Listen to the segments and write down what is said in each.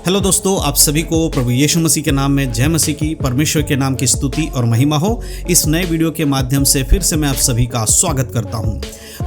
Hello दोस्तों, आप सभी को प्रभु यीशु मसीह के नाम में जय मसीह की, परमेश्वर के नाम की स्तुति और महिमा हो। इस नए वीडियो के माध्यम से फिर से मैं आप सभी का स्वागत करता हूं।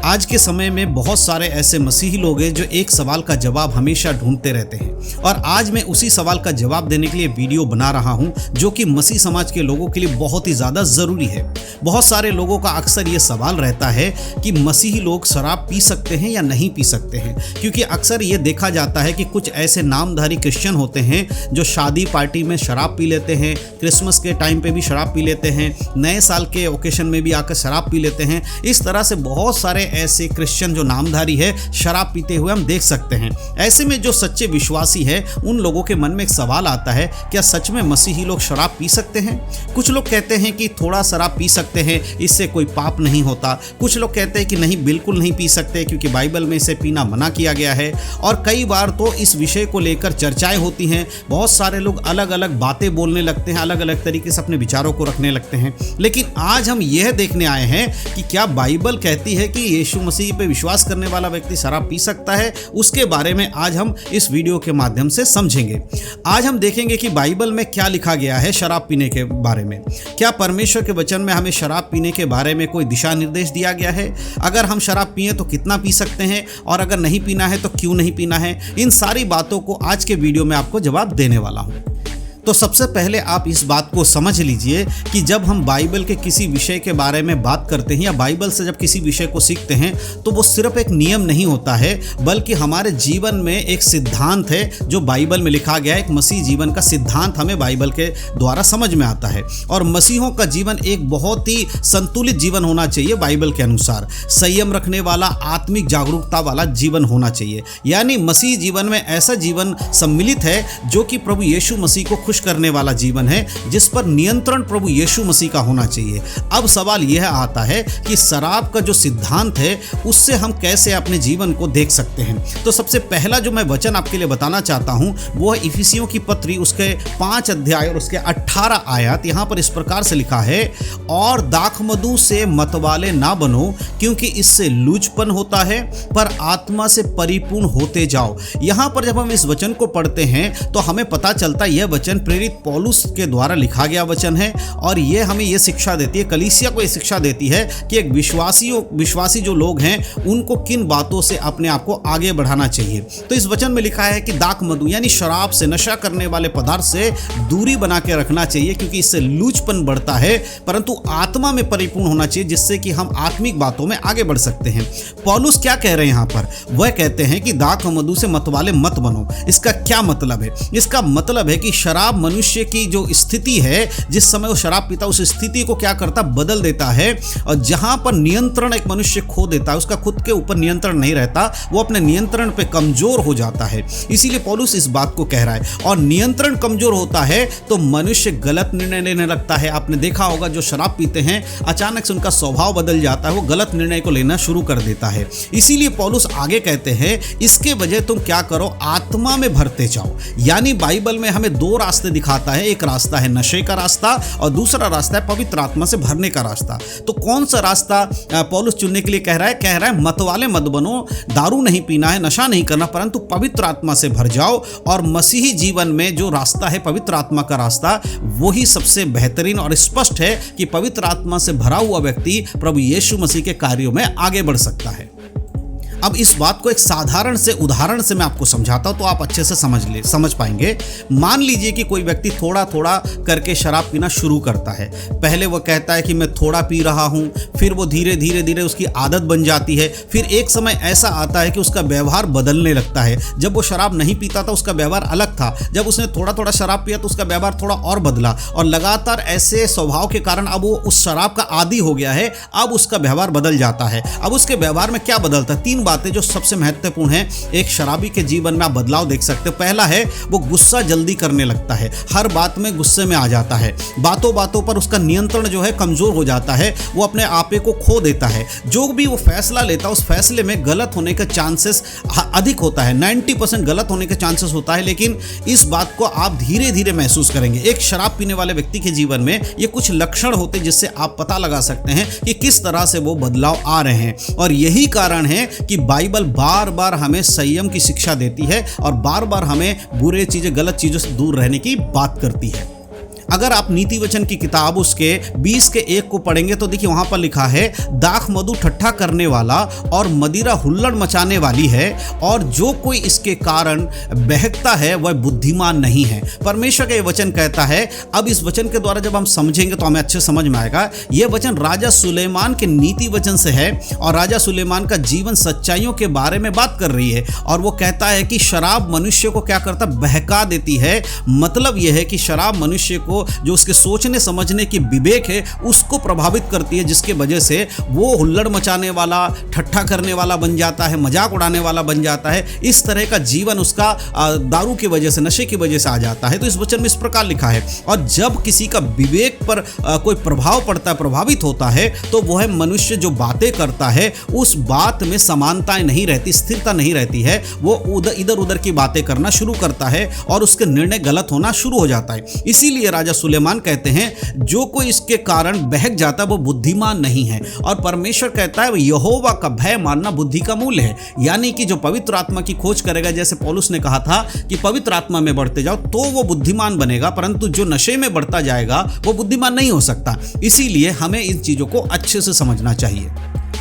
आज के समय में बहुत सारे ऐसे मसीही लोग हैं जो एक सवाल का जवाब हमेशा ढूंढते रहते हैं, और आज मैं उसी सवाल का जवाब देने के लिए वीडियो बना रहा हूं जो कि मसीह समाज के लोगों के लिए बहुत ही ज़्यादा ज़रूरी है। बहुत सारे लोगों का अक्सर ये सवाल रहता है कि मसीही लोग शराब पी सकते हैं या नहीं पी सकते हैं, क्योंकि अक्सर ये देखा जाता है कि कुछ ऐसे नामधारी क्रिश्चियन होते हैं जो शादी पार्टी में शराब पी लेते हैं, क्रिसमस के टाइम पे भी शराब पी लेते हैं, नए साल के ओकेशन में भी आकर शराब पी लेते हैं। इस तरह से बहुत सारे ऐसे क्रिश्चियन जो नामधारी है शराब पीते हुए हम देख सकते हैं। ऐसे में जो सच्चे विश्वासी है उन लोगों के मन में एक सवाल आता है, क्या सच में मसीही लोग शराब पी सकते हैं? कुछ लोग कहते हैं कि थोड़ा शराब पी सकते हैं, इससे कोई पाप नहीं होता। कुछ लोग कहते हैं कि नहीं, बिल्कुल नहीं पी सकते क्योंकि बाइबल में इसे पीना मना किया गया है। और कई बार तो इस विषय को लेकर चर्चाएं होती हैं, बहुत सारे लोग अलग अलग बातें बोलने लगते हैं, अलग अलग तरीके से अपने विचारों को रखने लगते हैं। लेकिन आज हम यह देखने आए हैं कि क्या बाइबल कहती है कि यीशु मसीह पे विश्वास करने वाला व्यक्ति शराब पी सकता है? उसके बारे में आज हम इस वीडियो के माध्यम से समझेंगे। आज हम देखेंगे कि बाइबल में क्या लिखा गया है शराब पीने के बारे में। क्या परमेश्वर के वचन में हमें शराब पीने के बारे में कोई दिशा निर्देश दिया गया है? अगर हम शराब पिए तो कितना पी सकते हैं, और अगर नहीं पीना है तो क्यों नहीं पीना है? इन सारी बातों को आज के वीडियो में आपको जवाब देने वाला हूं। तो सबसे पहले आप इस बात को समझ लीजिए कि जब हम बाइबल के किसी विषय के बारे में बात करते हैं या बाइबल से जब किसी विषय को सीखते हैं तो वो सिर्फ एक नियम नहीं होता है, बल्कि हमारे जीवन में एक सिद्धांत है जो बाइबल में लिखा गया है। एक मसीह जीवन का सिद्धांत हमें बाइबल के द्वारा समझ में आता है। और मसीहों का जीवन एक बहुत ही संतुलित जीवन होना चाहिए। बाइबल के अनुसार संयम रखने वाला, आत्मिक जागरूकता वाला जीवन होना चाहिए। यानी मसीह जीवन में ऐसा जीवन सम्मिलित है जो कि प्रभु यीशु मसीह को खुश करने वाला जीवन है, जिस पर नियंत्रण प्रभु यीशु मसीह का होना चाहिए। अब सवाल यह आता है कि शराब का जो सिद्धांत है उससे हम कैसे अपने जीवन को देख सकते हैं। तो सबसे पहला जो मैं वचन आपके लिए बताना चाहता हूं वो है इफिसियों की पत्री, उसके 5 अध्याय और उसके 18 आयत। यहां पर इस प्रकार से लिखा है, और दाखमधु से मतवाले ना बनो क्योंकि इससे लूचपन होता है, पर आत्मा से परिपूर्ण होते जाओ। यहां पर जब हम इस वचन को पढ़ते हैं तो हमें पता चलता है यह वचन प्रेरित पौलुस के द्वारा लिखा गया वचन है, और यह हमें यह शिक्षा देती है, कलीसिया को यह शिक्षा देती है कि एक विश्वासी जो लोग हैं उनको किन बातों से अपने आप को आगे बढ़ाना चाहिए। तो इस वचन में लिखा है कि दाखमधु यानी शराब से, नशा करने वाले पदार्थ से दूरी बना के रखना चाहिए क्योंकि इससे लूचपन बढ़ता है, परंतु आत्मा में परिपूर्ण होना चाहिए जिससे कि हम आत्मिक बातों में आगे बढ़ सकते हैं। पौलुस क्या कह रहे हैं यहां पर? वह कहते हैं कि दाखमधु से मतवाले मत बनो। इसका क्या मतलब है? इसका मतलब है कि शराब मनुष्य की जो स्थिति है, जिस समय वो शराब पीता उस स्थिति को क्या करता, बदल देता है। और जहां पर नियंत्रण एक मनुष्य खो देता है, उसका खुद के ऊपर नियंत्रण नहीं रहता, वो अपने नियंत्रण पे कमजोर हो जाता है। इसीलिए पौलुस इस बात को कह रहा है। और नियंत्रण कमजोर होता है तो मनुष्य गलत निर्णय लेने लगता है। आपने देखा होगा जो शराब पीते हैं अचानक से उनका स्वभाव बदल जाता है, वो गलत निर्णय को लेना शुरू कर देता है। इसीलिए पौलुस आगे कहते हैं, इसके वजह तुम क्या करो, आत्मा में भरते जाओ। यानी बाइबल में हमें 2 रास्ते दिखाता है। एक रास्ता है नशे का रास्ता और दूसरा रास्ता है पवित्र आत्मा से भरने का रास्ता। तो कौन सा रास्ता पौलुस चुनने के लिए कह रहा है? कह रहा है मतवाले मत बनो, दारू नहीं पीना है, नशा नहीं करना, परंतु पवित्र आत्मा से भर जाओ। और मसीही जीवन में जो रास्ता है पवित्र आत्मा का रास्ता, वही सबसे बेहतरीन और स्पष्ट है कि पवित्र आत्मा से भरा हुआ व्यक्ति प्रभु यीशु मसीह के कार्यों में आगे बढ़ सकता है। अब इस बात को एक साधारण से उदाहरण से मैं आपको समझाता हूं तो आप अच्छे से समझ पाएंगे। मान लीजिए कि कोई व्यक्ति थोड़ा थोड़ा करके शराब पीना शुरू करता है। पहले वो कहता है कि मैं थोड़ा पी रहा हूं, फिर वो धीरे धीरे उसकी आदत बन जाती है। फिर एक समय ऐसा आता है कि उसका व्यवहार बदलने लगता है। जब वो शराब नहीं पीता था उसका व्यवहार अलग था, जब उसने थोड़ा थोड़ा शराब पिया तो उसका व्यवहार थोड़ा और बदला, और लगातार ऐसे स्वभाव के कारण अब वो उस शराब का आदी हो गया है। अब उसका व्यवहार बदल जाता है। अब उसके व्यवहार में क्या बदलता है? 3 बातें जो सबसे महत्वपूर्ण है एक शराबी के जीवन में आप बदलाव देख सकते हो। पहला है वो गुस्सा जल्दी करने लगता है, हर बात में गुस्से में आ जाता है, बातों बातों पर उसका नियंत्रण जो है कमजोर हो जाता है, वो अपने आपे को खो देता है। जो भी वो फैसला लेता है उस फैसले में गलत होने का चांसेस अधिक होता है, 90% गलत होने के चांसेस होता है। लेकिन इस बात को आप धीरे धीरे महसूस करेंगे। एक शराब पीने वाले व्यक्ति के जीवन में ये कुछ लक्षण होते हैं जिससे आप पता लगा सकते हैं कि किस तरह से वो बदलाव आ रहे हैं। और यही कारण है कि बाइबल बार बार हमें संयम की शिक्षा देती है और बार बार हमें बुरे चीज़ें, गलत चीज़ों से दूर रहने की बात करती है। अगर आप नीति वचन की किताब उसके 20:1 को पढ़ेंगे तो देखिए वहां पर लिखा है, दाख मधु ठट्ठा करने वाला और मदिरा हुल्लड़ मचाने वाली है, और जो कोई इसके कारण बहकता है वह बुद्धिमान नहीं है। परमेश्वर का ये वचन कहता है। अब इस वचन के द्वारा जब हम समझेंगे तो हमें अच्छे समझ में आएगा। यह वचन राजा सुलेमान के नीति वचन से है और राजा सुलेमान का जीवन सच्चाइयों के बारे में बात कर रही है। और वो कहता है कि शराब मनुष्य को क्या करता, बहका देती है। मतलब यह है कि शराब मनुष्य को, जो उसके सोचने समझने की विवेक है, उसको प्रभावित करती है, जिसके वजह से वो हुल्लड़ मचाने वाला, ठट्ठा करने वाला बन जाता है, मजाक उड़ाने वाला बन जाता है। इस तरह का जीवन उसका दारू की वजह से, नशे की वजह से आ जाता है। तो इस वचन में इस प्रकार लिखा है। और जब किसी का विवेक पर कोई प्रभाव पड़ता है, प्रभावित होता है, तो वह मनुष्य जो बातें करता है उस बात में समानताएं नहीं रहती, स्थिरता नहीं रहती है। वो इधर उधर की बातें करना शुरू करता है और उसके निर्णय गलत होना शुरू हो जाता है। इसीलिए राजा सुलेमान कहते हैं, जो कोई इसके कारण बहक जाता है वो बुद्धिमान नहीं है। और परमेश्वर कहता है यहोवा का भय मानना बुद्धि का मूल है। यानी कि जो पवित्र आत्मा की खोज करेगा, जैसे पौलुस ने कहा था कि पवित्र आत्मा में बढ़ते जाओ तो वो बुद्धिमान बनेगा, परंतु जो नशे में बढ़ता जाएगा वो बुद्धिमान नहीं हो सकता। इसीलिए हमें इन चीजों को अच्छे से समझना चाहिए।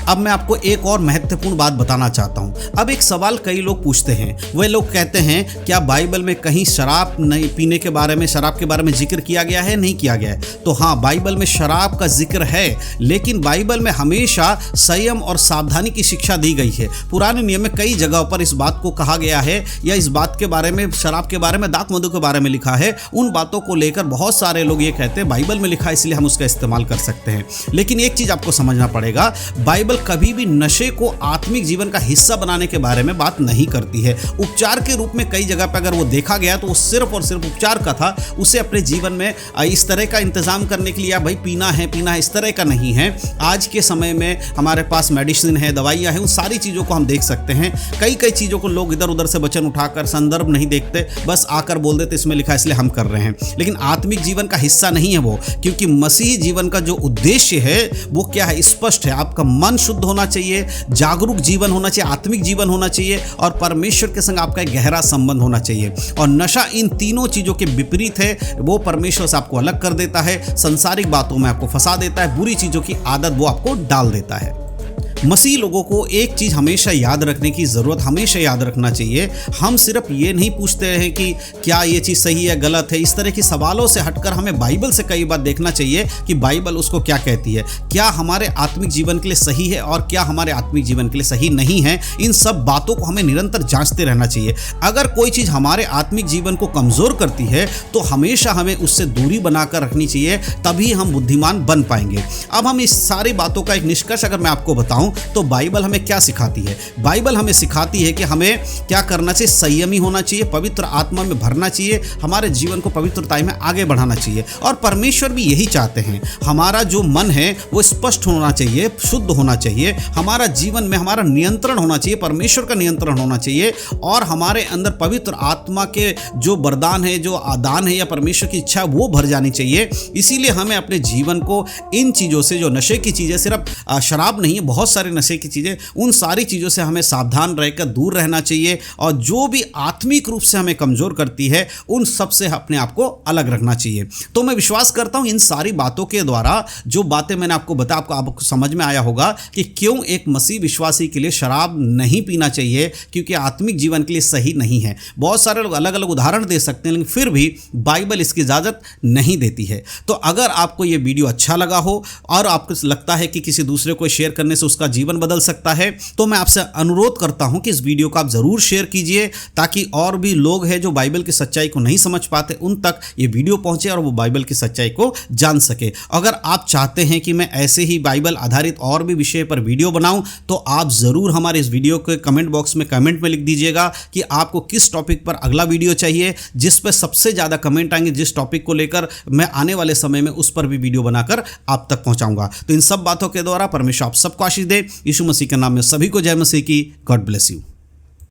अब मैं आपको एक और महत्वपूर्ण बात बताना चाहता हूं। अब एक सवाल कई लोग पूछते हैं, वे लोग कहते हैं क्या बाइबल में कहीं शराब नहीं पीने के बारे में, शराब के बारे में जिक्र किया गया है, नहीं किया गया है? तो हाँ, बाइबल में शराब का जिक्र है, लेकिन बाइबल में हमेशा संयम और सावधानी की शिक्षा दी गई है। पुराने नियम में कई जगह पर इस बात को कहा गया है, या इस बात के बारे में, शराब के बारे में, दाख मधु के बारे में लिखा है। उन बातों को लेकर बहुत सारे लोग ये कहते हैं बाइबल में लिखा है इसलिए हम उसका इस्तेमाल कर सकते हैं। लेकिन एक चीज आपको समझना पड़ेगा, बाइबल कभी भी नशे को आत्मिक जीवन का हिस्सा बनाने के बारे में बात नहीं करती है। उपचार के रूप में कई जगह पर अगर वो देखा गया तो वो सिर्फ और सिर्फ उपचार का था। उसे अपने जीवन में इस तरह का इंतजाम करने के लिए भाई पीना है इस तरह का नहीं है। आज के समय में हमारे पास मेडिसिन है, दवाइयां हैं, उन सारी चीज़ों को हम देख सकते हैं। कई चीज़ों को लोग इधर उधर से वचन उठाकर, संदर्भ नहीं देखते, बस आकर बोल देते इसमें लिखा है इसलिए हम कर रहे हैं। लेकिन आत्मिक जीवन का हिस्सा नहीं है वो, क्योंकि मसीही जीवन का जो उद्देश्य है वो क्या है, स्पष्ट है। आपका मन शुद्ध होना चाहिए, जागरूक जीवन होना चाहिए, आत्मिक जीवन होना चाहिए, और परमेश्वर के संग आपका एक गहरा संबंध होना चाहिए। और नशा इन तीनों चीजों के विपरीत है। वो परमेश्वर से आपको अलग कर देता है, सांसारिक बातों में आपको फंसा देता है, बुरी चीजों की आदत वो आपको डाल देता है। मसीह लोगों को एक चीज़ हमेशा याद रखने की ज़रूरत, हमेशा याद रखना चाहिए। हम सिर्फ ये नहीं पूछते हैं कि क्या ये चीज़ सही है, गलत है। इस तरह के सवालों से हटकर हमें बाइबल से कई बार देखना चाहिए कि बाइबल उसको क्या कहती है, क्या हमारे आत्मिक जीवन के लिए सही है और क्या हमारे आत्मिक जीवन के लिए सही नहीं है। इन सब बातों को हमें निरंतर जांचते रहना चाहिए। अगर कोई चीज़ हमारे आत्मिक जीवन को कमज़ोर करती है तो हमेशा हमें उससे दूरी बनाकर रखनी चाहिए, तभी हम बुद्धिमान बन पाएंगे। अब हम इस सारी बातों का एक निष्कर्ष अगर मैं आपको बताऊं तो बाइबल हमें क्या सिखाती है। बाइबल हमें सिखाती है कि हमें क्या करना चाहिए, संयमी होना चाहिए, पवित्र आत्मा में भरना चाहिए, हमारे जीवन को पवित्रता में आगे बढ़ाना चाहिए। और परमेश्वर भी यही चाहते हैं। हमारा जो मन है वो स्पष्ट होना चाहिए, शुद्ध होना चाहिए, हमारा जीवन में हमारा नियंत्रण होना चाहिए, परमेश्वर का नियंत्रण होना चाहिए, और हमारे अंदर पवित्र आत्मा के जो वरदान है, जो आदान है या परमेश्वर की इच्छा वो भर जानी चाहिए। इसीलिए हमें अपने जीवन को इन चीज़ों से, जो नशे की चीज़ें, सिर्फ शराब नहीं है, बहुत सारे नशे की चीज़ें, उन सारी चीज़ों से हमें सावधान रहकर दूर रहना चाहिए। और जो भी आत्मिक रूप से हमें कमज़ोर करती है उन सब से अपने आप को अलग रखना चाहिए। तो मैं विश्वास करता हूं इन सारी बातों के द्वारा, जो बातें मैंने आपको बताया, आपको समझ में आया होगा कि क्यों एक मसीह विश्वासी के लिए शराब नहीं पीना चाहिए, क्योंकि आत्मिक जीवन के लिए सही नहीं है। बहुत सारे लोग अलग अलग उदाहरण दे सकते हैं, लेकिन फिर भी बाइबल इसकी इजाज़त नहीं देती है। तो अगर आपको ये वीडियो अच्छा लगा हो और आपको लगता है कि किसी दूसरे को शेयर करने से उसका जीवन बदल सकता है, तो मैं आपसे अनुरोध करता हूं कि इस वीडियो को आप जरूर शेयर कीजिए, ताकि और भी लोग हैं जो बाइबल की सच्चाई को नहीं समझ पाते, उन तक ये वीडियो पहुंचे और वो बाइबल की सच्चाई को जान सके। अगर आप चाहते हैं कि मैं ऐसे ही बाइबल आधारित और भी विषय पर वीडियो बनाऊं, तो आप जरूर हमारे इस वीडियो के कमेंट बॉक्स में कमेंट में लिख दीजिएगा कि आपको किस टॉपिक पर अगला वीडियो चाहिए। जिस पर सबसे ज़्यादा कमेंट आएंगे, जिस टॉपिक को लेकर मैं आने वाले समय में उस पर भी वीडियो बनाकर आप तक पहुंचाऊंगा। तो इन सब बातों के द्वारा परमेश्वर आप सबको आशीष दे। यीशु मसीह के नाम में सभी को जय मसीह की। God bless you.